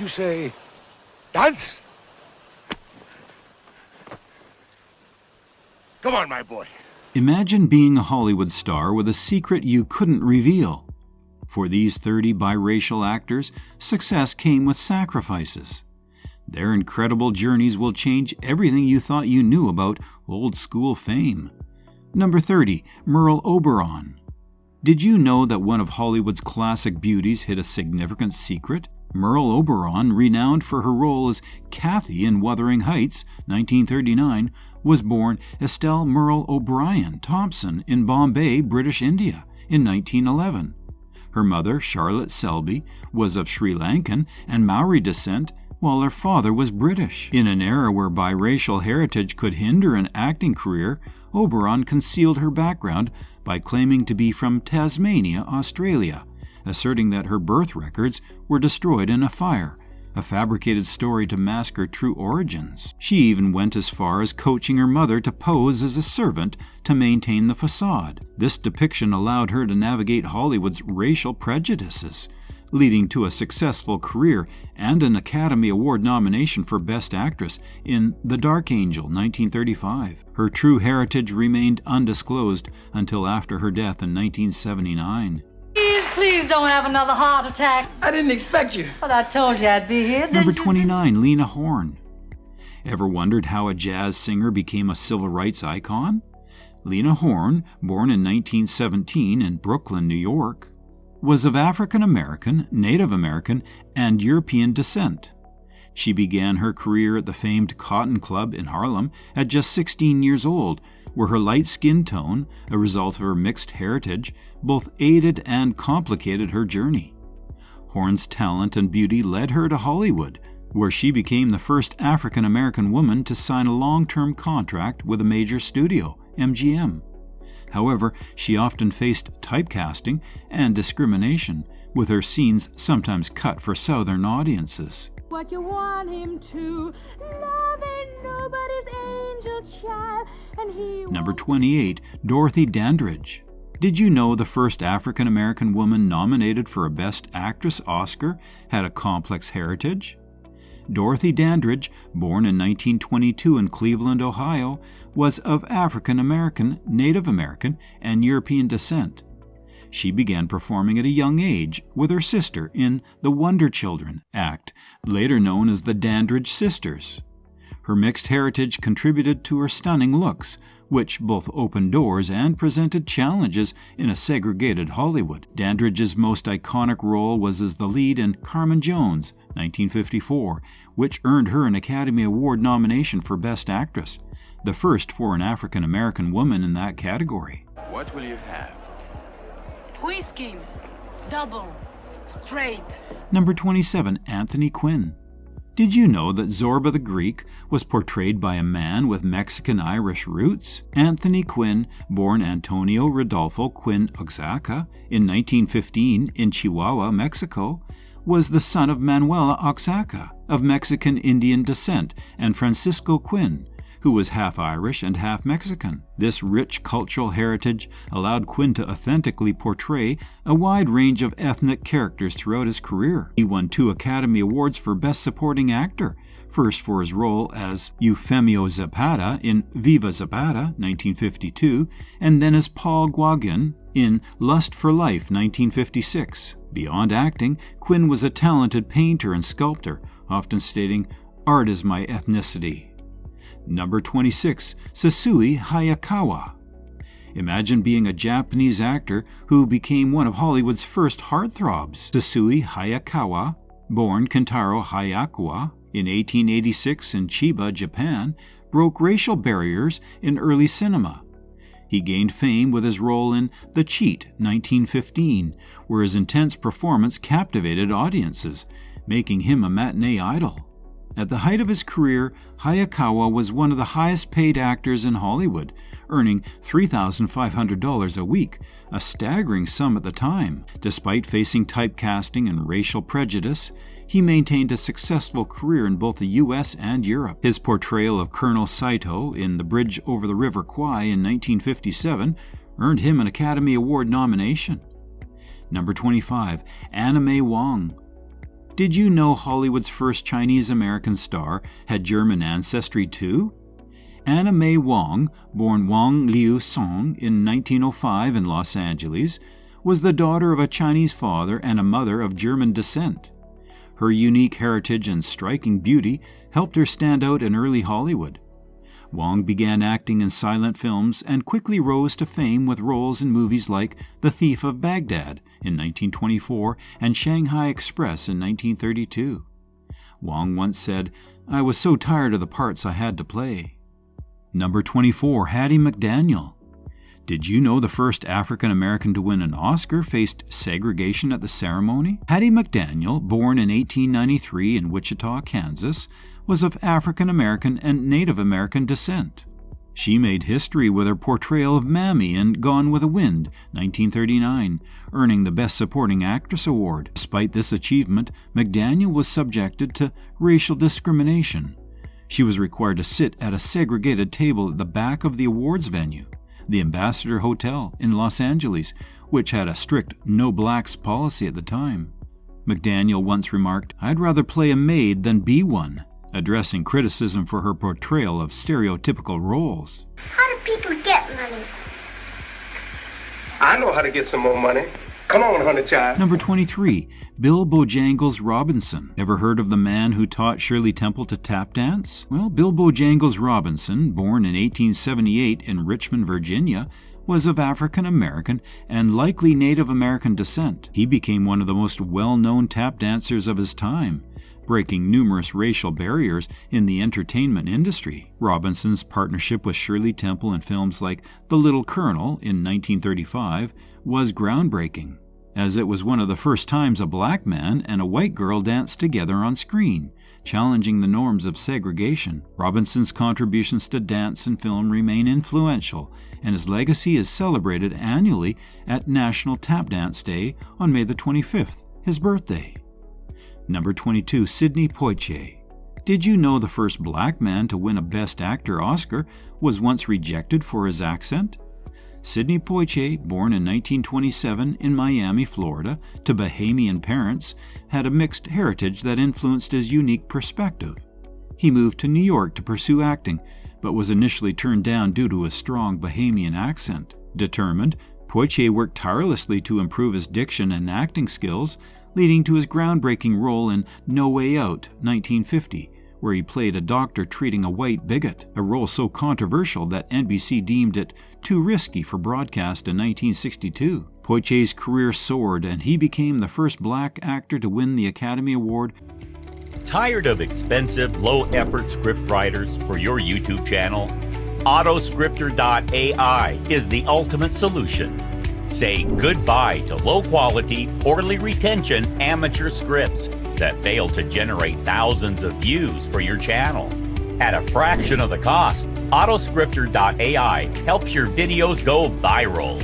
You say dance? Come on, my boy. Imagine being a Hollywood star with a secret you couldn't reveal. For these 30 biracial actors, success came with sacrifices. Their incredible journeys will change everything you thought you knew about old-school fame. Number 30, Merl Oberon. Did you know that one of Hollywood's classic beauties hid a significant secret? Merl Oberon, renowned for her role as Kathy in Wuthering Heights, 1939, was born Estelle Merl O'Brien Thompson in Bombay, British India, in 1911. Her mother, Charlotte Selby, was of Sri Lankan and Maori descent, while her father was British. In an era where biracial heritage could hinder an acting career, Oberon concealed her background by claiming to be from Tasmania, Australia, asserting that her birth records were destroyed in a fire, a fabricated story to mask her true origins. She even went as far as coaching her mother to pose as a servant to maintain the facade. This depiction allowed her to navigate Hollywood's racial prejudices, leading to a successful career and an Academy Award nomination for Best Actress in The Dark Angel, 1935. Her true heritage remained undisclosed until after her death in 1979. Please don't have another heart attack. I didn't expect you. But I told you I'd be here, didn't Number you? 29, Lena Horn. Ever wondered how a jazz singer became a civil rights icon? Lena Horn, born in 1917 in Brooklyn, New York, was of African American, Native American, and European descent. She began her career at the famed Cotton Club in Harlem at just 16 years old, where her light skin tone, a result of her mixed heritage, both aided and complicated her journey. Horn's talent and beauty led her to Hollywood, where she became the first African American woman to sign a long-term contract with a major studio, MGM. However, she often faced typecasting and discrimination, with her scenes sometimes cut for Southern audiences. What you want him to love ain't nobody's angel child, and he Number 28, Dorothy Dandridge. Did you know the first African American woman nominated for a Best Actress Oscar had a complex heritage? Dorothy Dandridge, born in 1922 in Cleveland, Ohio, was of African American, Native American, and European descent. She began performing at a young age with her sister in The Wonder Children act, later known as the Dandridge Sisters. Her mixed heritage contributed to her stunning looks, which both opened doors and presented challenges in a segregated Hollywood. Dandridge's most iconic role was as the lead in Carmen Jones, 1954, which earned her an Academy Award nomination for Best Actress, the first for an African American woman in that category. What will you have? Whiskey, double, straight. Number 27, Anthony Quinn. Did you know that Zorba the Greek was portrayed by a man with Mexican-Irish roots? Anthony Quinn, born Antonio Rodolfo Quinn Oaxaca in 1915 in Chihuahua, Mexico, was the son of Manuela Oaxaca, of Mexican Indian descent, and Francisco Quinn, who was half Irish and half Mexican. This rich cultural heritage allowed Quinn to authentically portray a wide range of ethnic characters throughout his career. He won 2 Academy Awards for Best Supporting Actor, first for his role as Eufemio Zapata in Viva Zapata, 1952, and then as Paul Gauguin in Lust for Life, 1956. Beyond acting, Quinn was a talented painter and sculptor, often stating, "Art is my ethnicity." Number 26, Kouichi Hayakawa. Imagine being a Japanese actor who became one of Hollywood's first heartthrobs. Kouichi Hayakawa, born Kentaro Hayakawa in 1886 in Chiba, Japan, broke racial barriers in early cinema. He gained fame with his role in The Cheat, 1915, where his intense performance captivated audiences, making him a matinee idol. At the height of his career, Hayakawa was one of the highest-paid actors in Hollywood, earning $3,500 a week, a staggering sum at the time. Despite facing typecasting and racial prejudice, he maintained a successful career in both the U.S. and Europe. His portrayal of Colonel Saito in The Bridge Over the River Kwai in 1957 earned him an Academy Award nomination. Number 25, Anna May Wong. Did you know Hollywood's first Chinese-American star had German ancestry too? Anna May Wong, born Wong Liu Song in 1905 in Los Angeles, was the daughter of a Chinese father and a mother of German descent. Her unique heritage and striking beauty helped her stand out in early Hollywood. Wong began acting in silent films and quickly rose to fame with roles in movies like The Thief of Baghdad in 1924 and Shanghai Express in 1932. Wong once said, "I was so tired of the parts I had to play." Number 24, Haddie McDaniel. Did you know the first African-American to win an Oscar faced segregation at the ceremony? Haddie McDaniel, born in 1893 in Wichita, Kansas, was of African-American and Native American descent. She made history with her portrayal of Mammy in Gone with the Wind, 1939, earning the Best Supporting Actress award. Despite this achievement, McDaniel was subjected to racial discrimination. She was required to sit at a segregated table at the back of the awards venue, the Ambassador Hotel in Los Angeles, which had a strict no blacks policy at the time. McDaniel once remarked, "I'd rather play a maid than be one," addressing criticism for her portrayal of stereotypical roles. How do people get money? I know how to get some more money. Come on, honey child. Number 23, Bill Bojangles Robinson. Ever heard of the man who taught Shirley Temple to tap dance? Well, Bill Bojangles Robinson, born in 1878 in Richmond, Virginia, was of African American and likely Native American descent. He became one of the most well-known tap dancers of his time, breaking numerous racial barriers in the entertainment industry. Robinson's partnership with Shirley Temple in films like The Little Colonel in 1935 was groundbreaking, as it was one of the first times a black man and a white girl danced together on screen, challenging the norms of segregation. Robinson's contributions to dance and film remain influential, and his legacy is celebrated annually at National Tap Dance Day on May the 25th, his birthday. Number 22, Sidney Poitier. Did you know the first black man to win a Best Actor Oscar was once rejected for his accent? Sidney Poitier, born in 1927 in Miami, Florida, to Bahamian parents, had a mixed heritage that influenced his unique perspective. He moved to New York to pursue acting, but was initially turned down due to a strong Bahamian accent. Determined, Poitier worked tirelessly to improve his diction and acting skills, leading to his groundbreaking role in No Way Out, 1950, where he played a doctor treating a white bigot, a role so controversial that NBC deemed it too risky for broadcast in 1962. Poitier's career soared, and he became the first black actor to win the Academy Award. Tired of expensive, low-effort script writers for your YouTube channel? Autoscripter.ai is the ultimate solution. Say goodbye to low-quality, poorly retention amateur scripts that fail to generate thousands of views for your channel. At a fraction of the cost, Autoscripter.ai helps your videos go viral.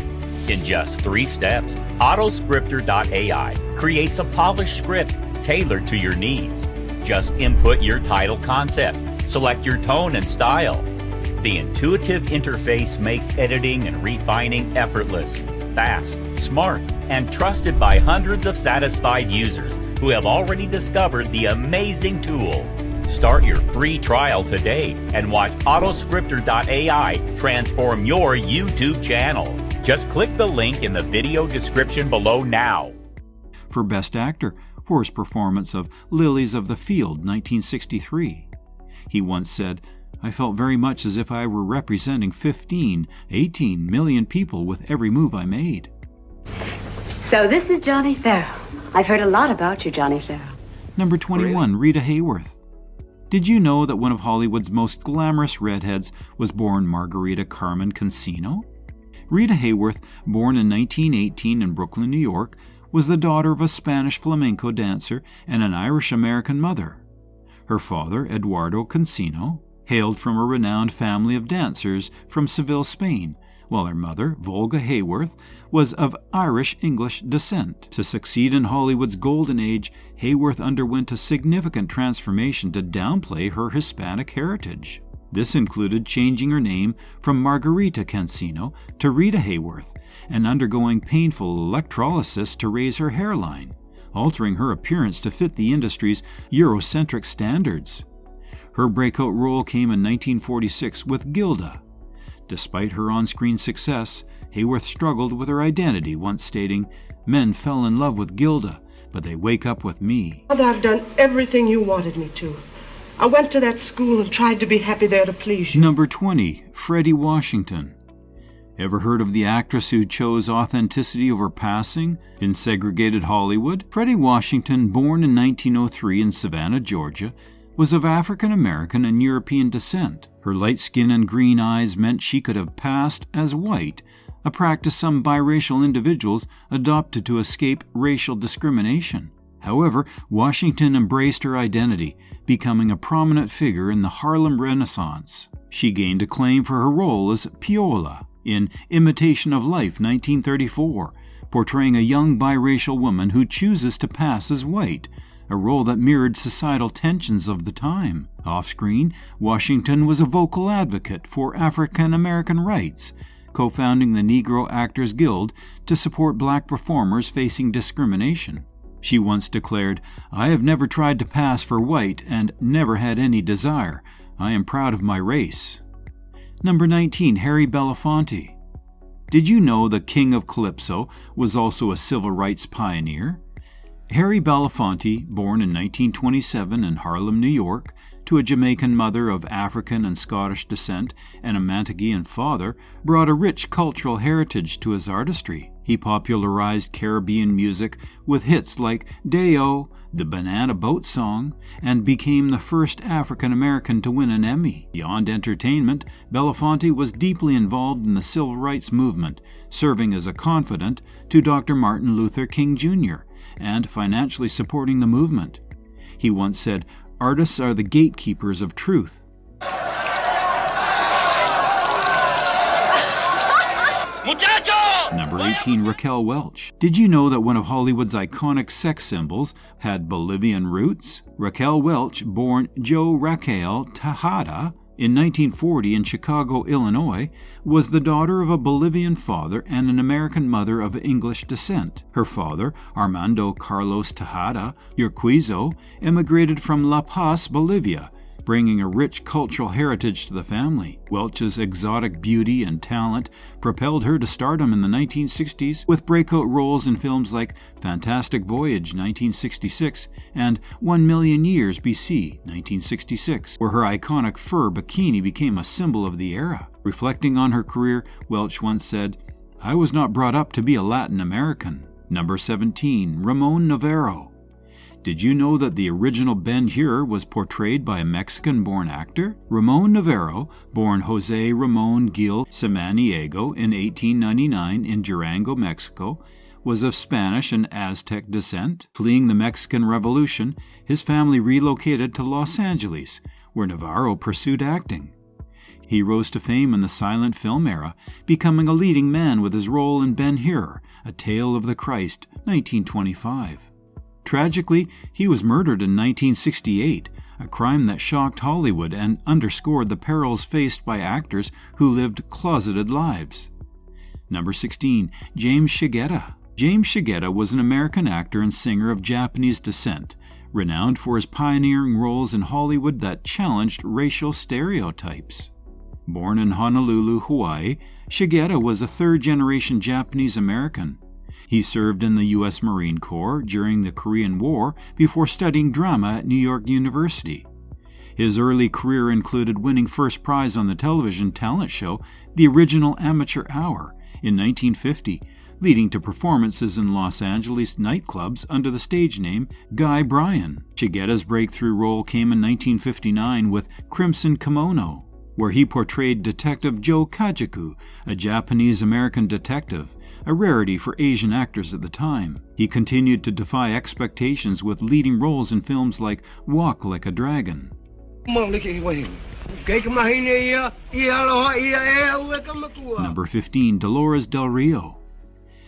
In just 3 steps, Autoscripter.ai creates a polished script tailored to your needs. Just input your title concept, select your tone and style. The intuitive interface makes editing and refining effortless, fast, smart, and trusted by hundreds of satisfied users who have already discovered the amazing tool. Start your free trial today and watch Autoscripter.ai transform your YouTube channel. Just click the link in the video description below now. For Best Actor for his performance of Lilies of the Field, 1963. He once said, "I felt very much as if I were representing 18 million people with every move I made." So this is Johnny Farrow. I've heard a lot about you, Johnny Farrow. Number 21, Rita Hayworth. Did you know that one of Hollywood's most glamorous redheads was born Margarita Carmen Cancino? Rita Hayworth, born in 1918 in Brooklyn, New York, was the daughter of a Spanish flamenco dancer and an Irish-American mother. Her father, Eduardo Cancino, hailed from a renowned family of dancers from Seville, Spain, while her mother, Volga Hayworth, was of Irish-English descent. To succeed in Hollywood's golden age, Hayworth underwent a significant transformation to downplay her Hispanic heritage. This included changing her name from Margarita Cancino to Rita Hayworth and undergoing painful electrolysis to raise her hairline, altering her appearance to fit the industry's Eurocentric standards. Her breakout role came in 1946 with Gilda. Despite her on-screen success, Hayworth struggled with her identity, once stating, "Men fell in love with Gilda, but they wake up with me." Mother, I've done everything you wanted me to. I went to that school and tried to be happy there to please you. Number 20, Freddy Washington. Ever heard of the actress who chose authenticity over passing in segregated Hollywood? Freddy Washington, born in 1903 in Savannah, Georgia, was of African American and European descent. Her light skin and green eyes meant she could have passed as white, a practice some biracial individuals adopted to escape racial discrimination. However, Washington embraced her identity, becoming a prominent figure in the Harlem Renaissance. She gained acclaim for her role as Piola in Imitation of Life, 1934, portraying a young biracial woman who chooses to pass as white, a role that mirrored societal tensions of the time. Off-screen, Washington was a vocal advocate for African American rights, co-founding the Negro Actors Guild to support black performers facing discrimination. She once declared, "I have never tried to pass for white and never had any desire. I am proud of my race." Number 19, Harry Belafonte. Did you know the King of Calypso was also a civil rights pioneer? Harry Belafonte, born in 1927 in Harlem, New York, to a Jamaican mother of African and Scottish descent and a Montegian father, brought a rich cultural heritage to his artistry. He popularized Caribbean music with hits like Day-O, the Banana Boat Song, and became the first African American to win an Emmy. Beyond entertainment, Belafonte was deeply involved in the civil rights movement, serving as a confidant to Dr. Martin Luther King Jr. and financially supporting the movement. He once said, "Artists are the gatekeepers of truth." Number 18, Raquel Welch. Did you know that one of Hollywood's iconic sex symbols had Bolivian roots? Raquel Welch, born Jo Raquel Tejada in 1940 in Chicago, Illinois, was the daughter of a Bolivian father and an American mother of English descent. Her father, Armando Carlos Tejada Urquizo, immigrated from La Paz, Bolivia, bringing a rich cultural heritage to the family. Welch's exotic beauty and talent propelled her to stardom in the 1960s with breakout roles in films like Fantastic Voyage, 1966, and 1,000,000 Years BC, 1966, where her iconic fur bikini became a symbol of the era. Reflecting on her career, Welch once said, "I was not brought up to be a Latin American." Number 17, Ramon Noro. Did you know that the original Ben-Hur was portrayed by a Mexican-born actor? Ramon Noro, born Jose Ramon Gil Samaniego in 1899 in Durango, Mexico, was of Spanish and Aztec descent. Fleeing the Mexican Revolution, his family relocated to Los Angeles, where Navarro pursued acting. He rose to fame in the silent film era, becoming a leading man with his role in Ben-Hur, A Tale of the Christ, 1925. Tragically, he was murdered in 1968, a crime that shocked Hollywood and underscored the perils faced by actors who lived closeted lives. Number 16, James Shigeta. James Shigeta was an American actor and singer of Japanese descent, renowned for his pioneering roles in Hollywood that challenged racial stereotypes. Born in Honolulu, Hawaii, Shigeta was a third-generation Japanese American. He served in the U.S. Marine Corps during the Korean War before studying drama at New York University. His early career included winning first prize on the television talent show The Original Amateur Hour in 1950, leading to performances in Los Angeles nightclubs under the stage name Guy Bryan. Shigeta's breakthrough role came in 1959 with Crimson Kimono, where he portrayed Detective Joe Kajiku, a Japanese-American detective, a rarity for Asian actors at the time. He continued to defy expectations with leading roles in films like Walk Like a Dragon. Number 15, Dolores Del Rio.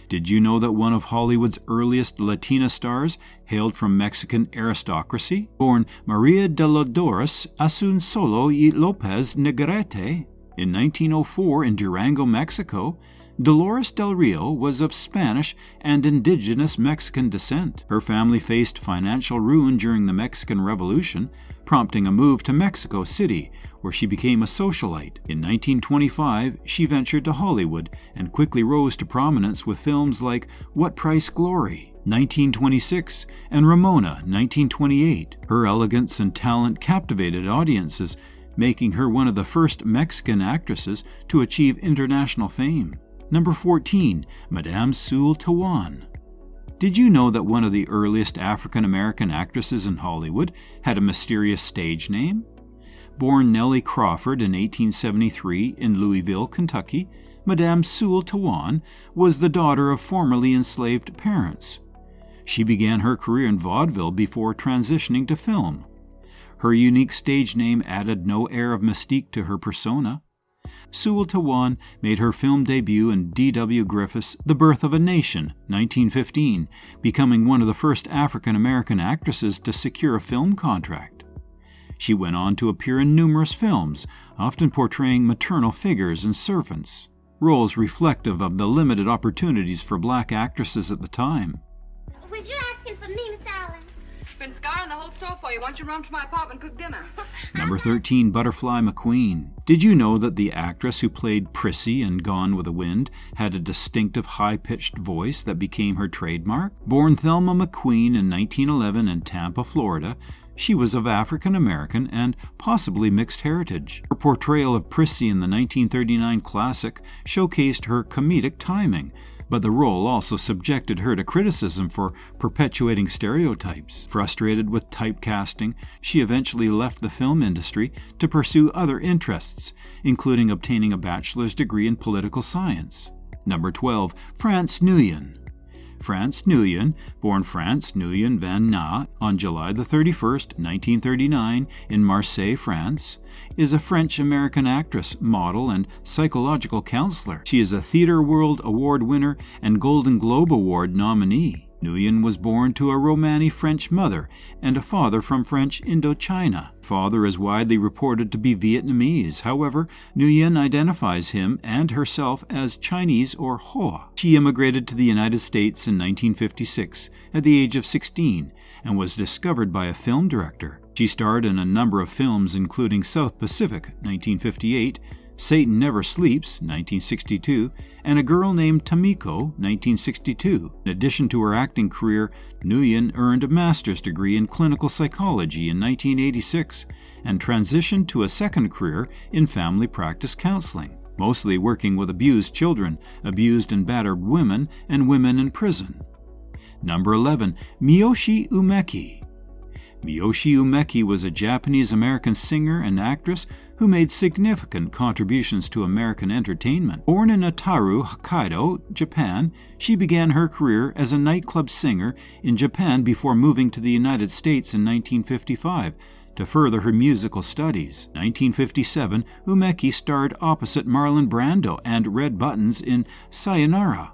Did you know that one of Hollywood's earliest Latina stars hailed from Mexican aristocracy? Born Maria de Dolores Asunsolo y Lopez Negrete in 1904 in Durango, Mexico, Dolores Del Rio was of Spanish and indigenous Mexican descent. Her family faced financial ruin during the Mexican Revolution, prompting a move to Mexico City, where she became a socialite. In 1925, she ventured to Hollywood and quickly rose to prominence with films like What Price Glory, 1926, and Ramona, 1928. Her elegance and talent captivated audiences, making her one of the first Mexican actresses to achieve international fame. Number 14, Madame Sutawan. Did you know that one of the earliest African-American actresses in Hollywood had a mysterious stage name? Born Nellie Crawford in 1873 in Louisville, Kentucky, Madame Sutawan was the daughter of formerly enslaved parents. She began her career in vaudeville before transitioning to film. Her unique stage name added no air of mystique to her persona. Sutawan made her film debut in D.W. Griffith's The Birth of a Nation, 1915, becoming one of the first African-American actresses to secure a film contract. She went on to appear in numerous films, often portraying maternal figures and servants, roles reflective of the limited opportunities for black actresses at the time. Was you asking for me, Miss Allen? Been scouring the whole store for you. Why don't you run to my apartment and cook dinner? Number 13, Butterfly McQueen. Did you know that the actress who played Prissy in Gone with the Wind had a distinctive high-pitched voice that became her trademark? Born Thelma McQueen in 1911 in Tampa, Florida, she was of African-American and possibly mixed heritage. Her portrayal of Prissy in the 1939 classic showcased her comedic timing, but the role also subjected her to criticism for perpetuating stereotypes. Frustrated with typecasting, she eventually left the film industry to pursue other interests, including obtaining a bachelor's degree in political science. Number 12, France Nuyen. France Nuyen, born France Nuyen Van Na on July 31st, 1939, in Marseille, France, is a French-American actress, model, and psychological counselor. She is a Theatre World Award winner and Golden Globe Award nominee. Nuyen was born to a Romani French mother and a father from French Indochina. Father is widely reported to be Vietnamese. However, Nuyen identifies him and herself as Chinese or Hoa. She immigrated to the United States in 1956 at the age of 16 and was discovered by a film director. She starred in a number of films including South Pacific, 1958, Satan Never Sleeps, 1962, and A Girl Named Tamiko, 1962. In addition to her acting career, Nuyen earned a master's degree in clinical psychology in 1986 and transitioned to a second career in family practice counseling, mostly working with abused children, abused and battered women, and women in prison. Number 11, Mioshi Umi. Mioshi Umi was a Japanese-American singer and actress who made significant contributions to American entertainment. Born in Ataru, Hokkaido, Japan, she began her career as a nightclub singer in Japan before moving to the United States in 1955 to further her musical studies. In 1957, Umi starred opposite Marlon Brando and Red Buttons in Sayonara,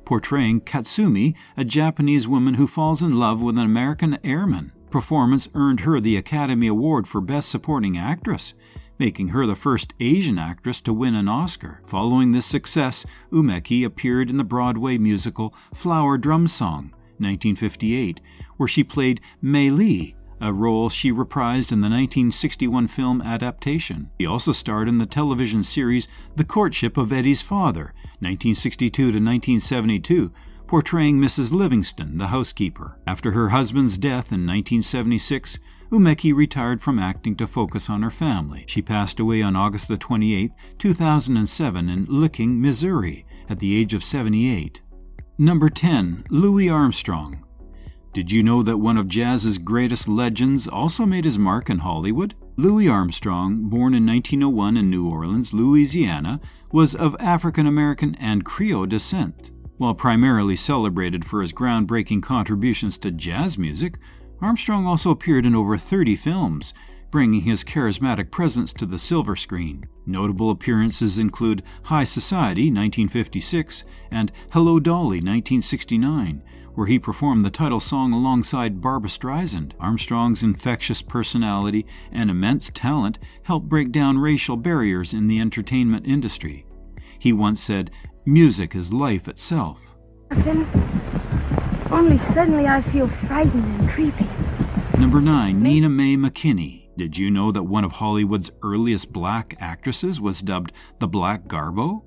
portraying Katsumi, a Japanese woman who falls in love with an American airman. Performance earned her the Academy Award for Best Supporting Actress, making her the first Asian actress to win an Oscar. Following this success, Umi appeared in the Broadway musical Flower Drum Song, 1958, where she played Mei Li, a role she reprised in the 1961 film adaptation. She also starred in the television series The Courtship of Eddie's Father, 1962 to 1972, portraying Mrs. Livingston, the housekeeper. After her husband's death in 1976, Umi retired from acting to focus on her family. She passed away on August 28, 2007 in Licking, Missouri, at the age of 78. Number 10, Louie Armstrong. Did you know that one of jazz's greatest legends also made his mark in Hollywood? Louie Armstrong, born in 1901 in New Orleans, Louisiana, was of African-American and Creole descent. While primarily celebrated for his groundbreaking contributions to jazz music, Armstrong also appeared in over 30 films, bringing his charismatic presence to the silver screen. Notable appearances include High Society, 1956, and Hello Dolly, 1969, where he performed the title song alongside Barbra Streisand. Armstrong's infectious personality and immense talent helped break down racial barriers in the entertainment industry. He once said, "Music is life itself." Only suddenly I feel frightened and creepy. Number 9, Nina Mae McKinney. Did you know that one of Hollywood's earliest black actresses was dubbed the Black Garbo?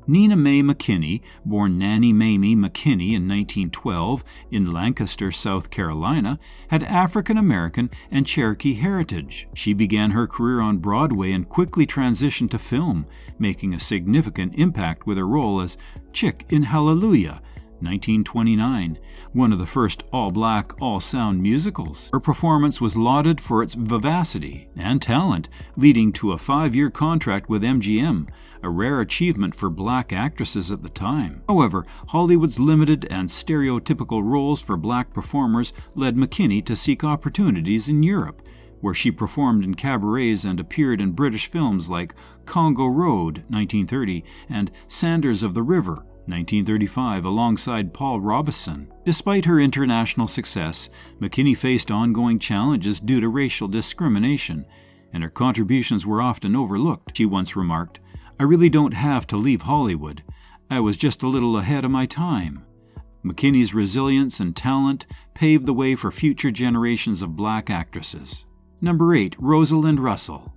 Nina Mae McKinney, born Nanny Mamie McKinney in 1912 in Lancaster, South Carolina, had African-American and Cherokee heritage. She began her career on Broadway and quickly transitioned to film, making a significant impact with her role as Chick in Hallelujah, 1929, one of the first all-black, all-sound musicals. Her performance was lauded for its vivacity and talent, leading to a 5-year contract with MGM, a rare achievement for black actresses at the time. However, Hollywood's limited and stereotypical roles for black performers led McKinney to seek opportunities in Europe, where she performed in cabarets and appeared in British films like Congo Road, 1930, and Sanders of the River, 1935, alongside Paul Robeson. Despite her international success, McKinney faced ongoing challenges due to racial discrimination, and her contributions were often overlooked. She once remarked, "I really don't have to leave Hollywood. I was just a little ahead of my time." McKinney's resilience and talent paved the way for future generations of black actresses. Number 8, Rosalind Russell.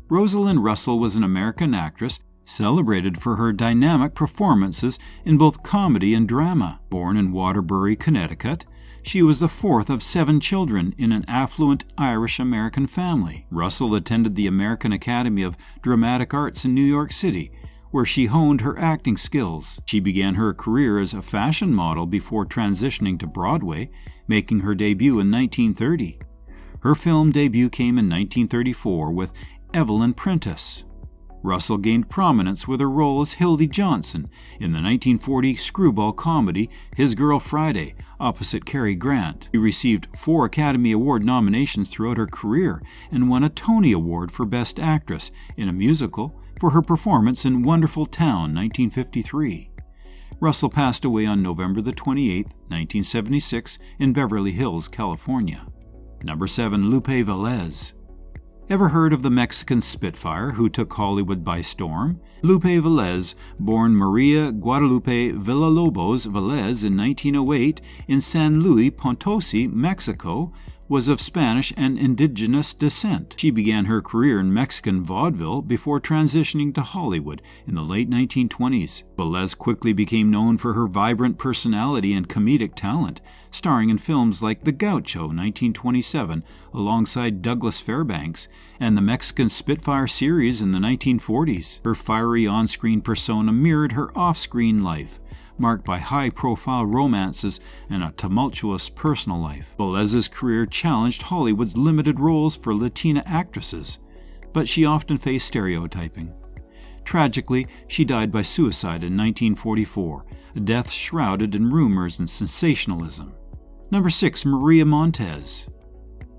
Rosalind Russell was an American actress celebrated for her dynamic performances in both comedy and drama. Born in Waterbury, Connecticut, she was the 4th of 7 children in an affluent Irish-American family. Russell attended the American Academy of Dramatic Arts in New York City, where she honed her acting skills. She began her career as a fashion model before transitioning to Broadway, making her debut in 1930. Her film debut came in 1934 with Evelyn Prentice. Russell gained prominence with her role as Hildy Johnson in the 1940 screwball comedy His Girl Friday, opposite Cary Grant. She received 4 Academy Award nominations throughout her career and won a Tony Award for Best Actress in a Musical for her performance in Wonderful Town, 1953. Russell passed away on November 28, 1976, in Beverly Hills, California. Number 7, Lupe Valdez. Ever heard of the Mexican Spitfire who took Hollywood by storm? Lupe Valdez, born Maria Guadalupe Villalobos Velez in 1908 in San Luis Potosi, Mexico, was of Spanish and indigenous descent. She began her career in Mexican vaudeville before transitioning to Hollywood in the late 1920s. Velez quickly became known for her vibrant personality and comedic talent, starring in films like The Gaucho, 1927, alongside Douglas Fairbanks, and the Mexican Spitfire series in the 1940s. Her fiery on-screen persona mirrored her off-screen life, marked by high-profile romances and a tumultuous personal life. Velez's career challenged Hollywood's limited roles for Latina actresses, but she often faced stereotyping. Tragically, she died by suicide in 1944, a death shrouded in rumors and sensationalism. Number 6, Maria Montes.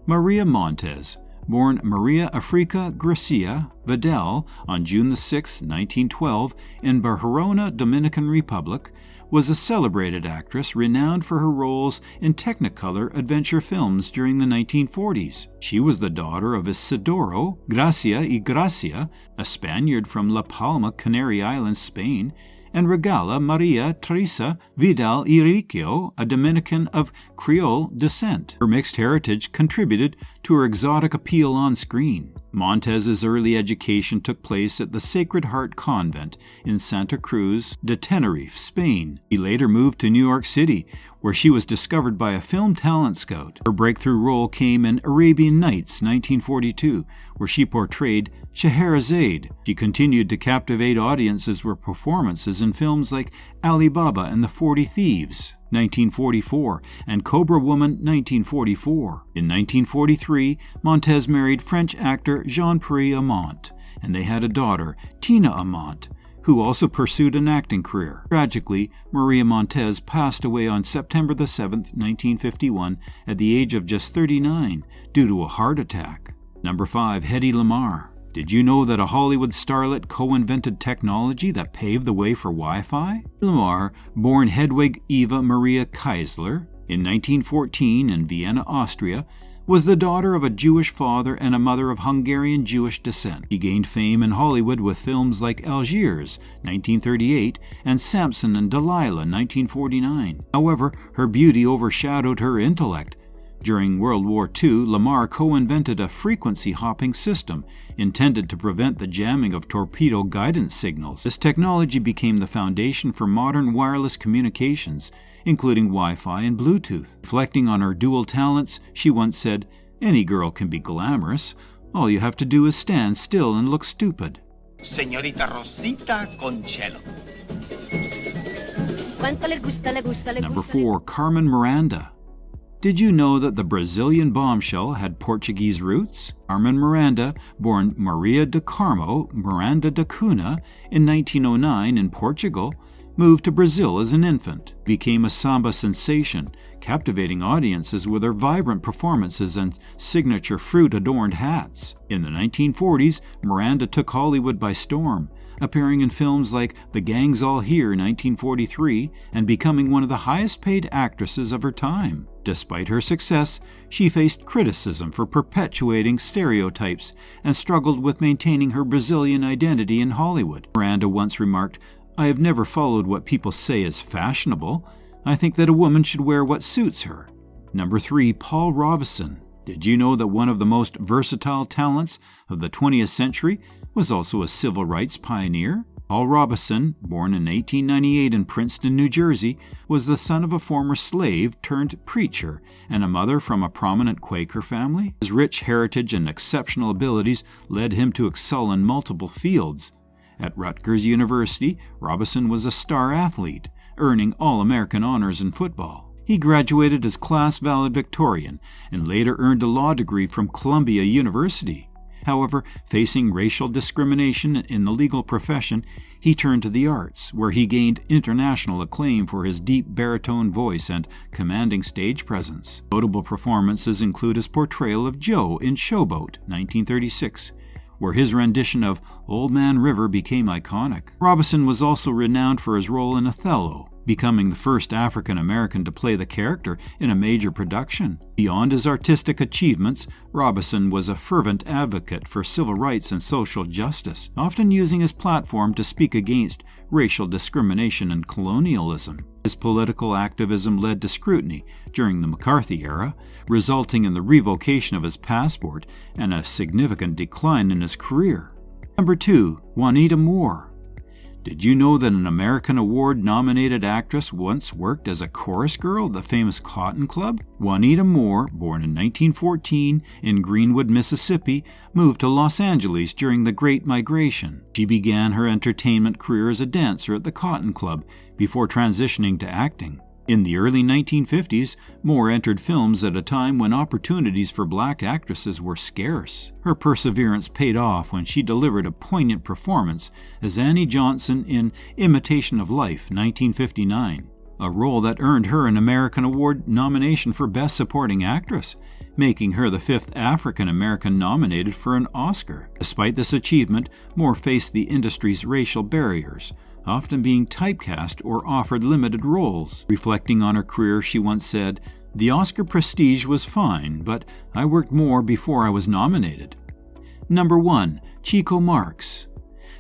Maria Montes, born Maria Africa Gracia Vidal on June 6, 1912, in Barcelona, Dominican Republic, was a celebrated actress renowned for her roles in Technicolor adventure films during the 1940s. She was the daughter of Isidoro Gracia y Gracia, a Spaniard from La Palma, Canary Islands, Spain, and Regala Maria Teresa Vidal y Riccio, a Dominican of Creole descent. Her mixed heritage contributed to her exotic appeal on screen. Montes's early education took place at the Sacred Heart Convent in Santa Cruz de Tenerife, Spain. She later moved to New York City, where she was discovered by a film talent scout. Her breakthrough role came in Arabian Nights, 1942, where she portrayed Scheherazade. She continued to captivate audiences with performances in films like Ali Baba and the 40 Thieves, 1944, and Cobra Woman, 1944. In 1943, Montes married French actor Jean-Pierre Amont, and they had a daughter, Tina Amont, who also pursued an acting career. Tragically, Maria Montes passed away on September 7, 1951, at the age of just 39, due to a heart attack. Number 5, Hedy Lamar. Did you know that a Hollywood starlet co-invented technology that paved the way for Wi-Fi? Lamar, born Hedwig Eva Maria Keisler in 1914 in Vienna, Austria, was the daughter of a Jewish father and a mother of Hungarian Jewish descent. She gained fame in Hollywood with films like Algiers, 1938, and Samson and Delilah, 1949. However, her beauty overshadowed her intellect. During World War II, Lamar co-invented a frequency-hopping system intended to prevent the jamming of torpedo guidance signals. This technology became the foundation for modern wireless communications, including Wi-Fi and Bluetooth. Reflecting on her dual talents, she once said, "Any girl can be glamorous. All you have to do is stand still and look stupid." Señorita Rosita con cello. Number 4. Carmen Miranda. Did you know that the Brazilian bombshell had Portuguese roots? Carmen Miranda, born Maria de Carmo Miranda da Cunha in 1909 in Portugal, moved to Brazil as an infant, became a samba sensation, captivating audiences with her vibrant performances and signature fruit-adorned hats. In the 1940s, Miranda took Hollywood by storm, appearing in films like The Gang's All Here in 1943 and becoming one of the highest-paid actresses of her time. Despite her success, she faced criticism for perpetuating stereotypes and struggled with maintaining her Brazilian identity in Hollywood. Miranda once remarked, "I have never followed what people say is fashionable. I think that a woman should wear what suits her." Number 3. Paul Robeson. Did you know that one of the most versatile talents of the 20th century was also a civil rights pioneer? Paul Robeson, born in 1898 in Princeton, New Jersey, was the son of a former slave turned preacher and a mother from a prominent Quaker family. His rich heritage and exceptional abilities led him to excel in multiple fields. At Rutgers University, Robeson was a star athlete, earning All-American honors in football. He graduated as class valedictorian and later earned a law degree from Columbia University. However, facing racial discrimination in the legal profession, he turned to the arts, where he gained international acclaim for his deep baritone voice and commanding stage presence. Notable performances include his portrayal of Joe in Showboat, 1936, where his rendition of Old Man River became iconic. Robeson was also renowned for his role in Othello, becoming the first African-American to play the character in a major production. Beyond his artistic achievements, Robeson was a fervent advocate for civil rights and social justice, often using his platform to speak against racial discrimination and colonialism. His political activism led to scrutiny during the McCarthy era, resulting in the revocation of his passport and a significant decline in his career. Number 2. Wanita Moore. Did you know that an American Award-nominated actress once worked as a chorus girl at the famous Cotton Club? Wanita Moore, born in 1914 in Greenwood, Mississippi, moved to Los Angeles during the Great Migration. She began her entertainment career as a dancer at the Cotton Club before transitioning to acting. In the early 1950s, Moore entered films at a time when opportunities for black actresses were scarce. Her perseverance paid off when she delivered a poignant performance as Annie Johnson in Imitation of Life, 1959, a role that earned her an American Award nomination for Best Supporting Actress, making her the 5th African American nominated for an Oscar. Despite this achievement, Moore faced the industry's racial barriers, often being typecast or offered limited roles. Reflecting on her career, she once said, "The Oscar prestige was fine, but I worked more before I was nominated." Number 1. Chico Marx.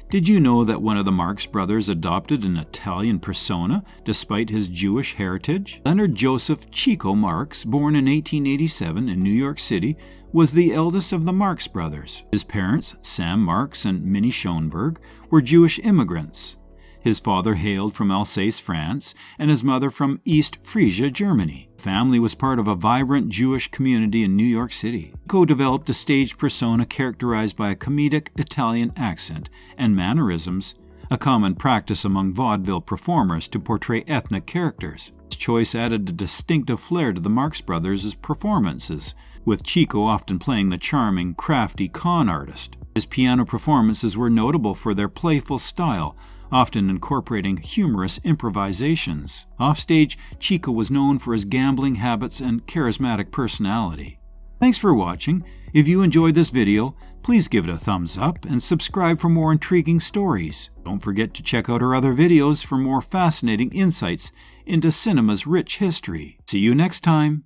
Did you know that one of the Marx brothers adopted an Italian persona despite his Jewish heritage? Leonard Joseph Chico Marx, born in 1887 in New York City, was the eldest of the Marx brothers. His parents, Sam Marx and Minnie Schoenberg, were Jewish immigrants. His father hailed from Alsace, France, and his mother from East Frisia, Germany. The family was part of a vibrant Jewish community in New York City. Chico developed a stage persona characterized by a comedic Italian accent and mannerisms, a common practice among vaudeville performers to portray ethnic characters. His choice added a distinctive flair to the Marx Brothers' performances, with Chico often playing the charming, crafty con artist. His piano performances were notable for their playful style, often incorporating humorous improvisations. Offstage, Chico was known for his gambling habits and charismatic personality. Thanks for watching. If you enjoyed this video, please give it a thumbs up and subscribe for more intriguing stories. Don't forget to check out our other videos for more fascinating insights into cinema's rich history. See you next time.